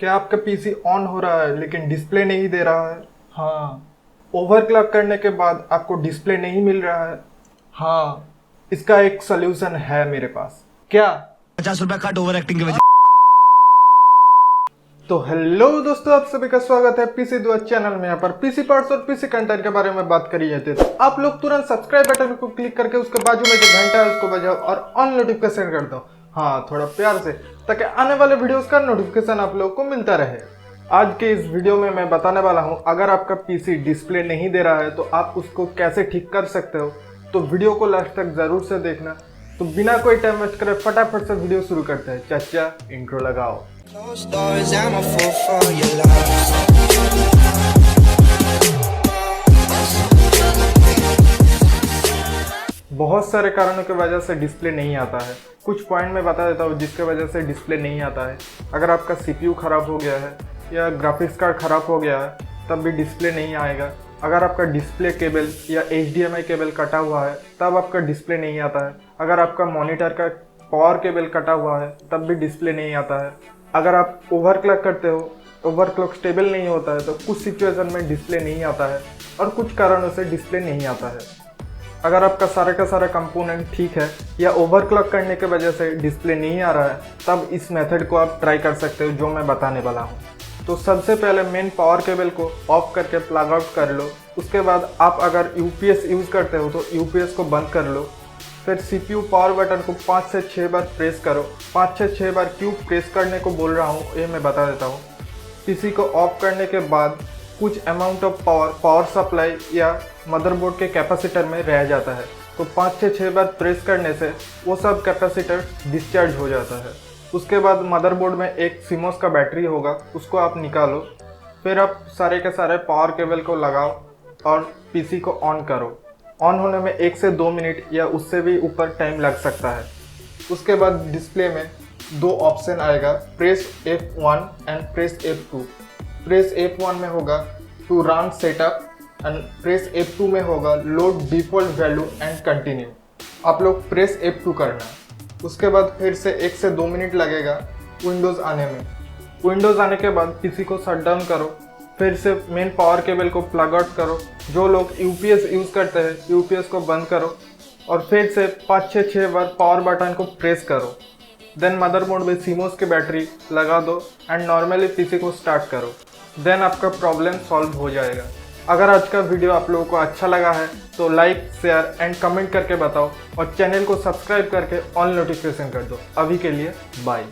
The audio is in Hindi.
क्या आपका पीसी ऑन हो रहा है लेकिन डिस्प्ले नहीं दे रहा है? हाँ। ओवरक्लॉक करने के बाद आपको डिस्प्ले नहीं मिल रहा है? हाँ। इसका एक सलूशन है मेरे पास। क्या? 50 रुपया कट ओवर एक्टिंग की वजह। तो हेलो दोस्तों, आप सभी का स्वागत है पीसी दुआ चैनल में। यहाँ पर पीसी पार्ट्स और पीसी कंटेंट के बारे में बात करी जाती है, तो आप लोग तुरंत सब्सक्राइब बटन को क्लिक करके उसके बाजू में जो घंटा है उसको बजाओ और ऑन नोटिफिकेशन कर दो। हाँ, थोड़ा प्यार से, ताकि आने वाले वीडियोस का नोटिफिकेशन आप लोगों को मिलता रहे। आज के इस वीडियो में मैं बताने वाला हूँ, अगर आपका पीसी डिस्प्ले नहीं दे रहा है तो आप उसको कैसे ठीक कर सकते हो। तो वीडियो को लास्ट तक जरूर से देखना। तो बिना कोई टाइम वेस्ट करे फटाफट से वीडियो शुरू करते हैं। चाचा इंट्रो लगाओ। बहुत सारे कारणों की वजह से डिस्प्ले नहीं आता है। कुछ पॉइंट में बता देता हूँ जिसके वजह से डिस्प्ले नहीं आता है। अगर आपका सीपीयू खराब हो गया है या ग्राफिक्स कार्ड खराब हो गया है तब भी डिस्प्ले नहीं आएगा। अगर आपका डिस्प्ले केबल या HDMI केबल कटा हुआ है तब आपका डिस्प्ले नहीं आता है। अगर आपका मॉनिटर का पावर केबल कटा हुआ है तब भी डिस्प्ले नहीं आता है। अगर आप ओवरक्लॉक करते हो, ओवरक्लॉक स्टेबल नहीं होता है तो कुछ सिचुएशन में डिस्प्ले नहीं आता है और कुछ कारणों से डिस्प्ले नहीं आता है। अगर आपका सारा का सारा कंपोनेंट ठीक है या ओवरक्लॉक करने की वजह से डिस्प्ले नहीं आ रहा है तब इस मेथड को आप ट्राई कर सकते हो जो मैं बताने वाला हूँ। तो सबसे पहले मेन पावर केबल को ऑफ करके प्लग आउट कर लो। उसके बाद आप अगर UPS यूज़ करते हो तो UPS को बंद कर लो। फिर CPU पावर बटन को 5 से 6 बार प्रेस करो। 5 से 6 बार क्यों प्रेस करने को बोल रहा हूँ ये मैं बता देता हूँ। PC को ऑफ करने के बाद कुछ अमाउंट ऑफ पावर सप्लाई या मदरबोर्ड के कैपेसिटर में रह जाता है, तो 5 से 6 बार प्रेस करने से वो सब कैपेसिटर डिस्चार्ज हो जाता है। उसके बाद मदरबोर्ड में एक CMOS का बैटरी होगा, उसको आप निकालो। फिर आप सारे के सारे पावर केबल को लगाओ और PC को ऑन करो। ऑन होने में 1 से 2 मिनट या उससे भी ऊपर टाइम लग सकता है। उसके बाद डिस्प्ले में 2 ऑप्शन आएगा, press F1 and press F2। Press F1 में होगा to run setup and press F2 में होगा load default value and continue. आप लोग प्रेस F2 करना। उसके बाद फिर से 1 से 2 मिनट लगेगा विंडोज़ आने में। विंडोज़ आने के बाद PC को शट डाउन करो। फिर से मेन पावर केबल को प्लग आउट करो। जो लोग UPS यूज़ करते हैं UPS को बंद करो और फिर से 5 से 6 बार पावर बटन को प्रेस करो। देन मदरबोर्ड में CMOS की बैटरी लगा दो एंड नॉर्मली PC को स्टार्ट करो। देन आपका प्रॉब्लम सॉल्व हो जाएगा। अगर आज का वीडियो आप लोगों को अच्छा लगा है तो लाइक, शेयर एंड कमेंट करके बताओ और चैनल को सब्सक्राइब करके ऑल नोटिफिकेशन कर दो। अभी के लिए बाय।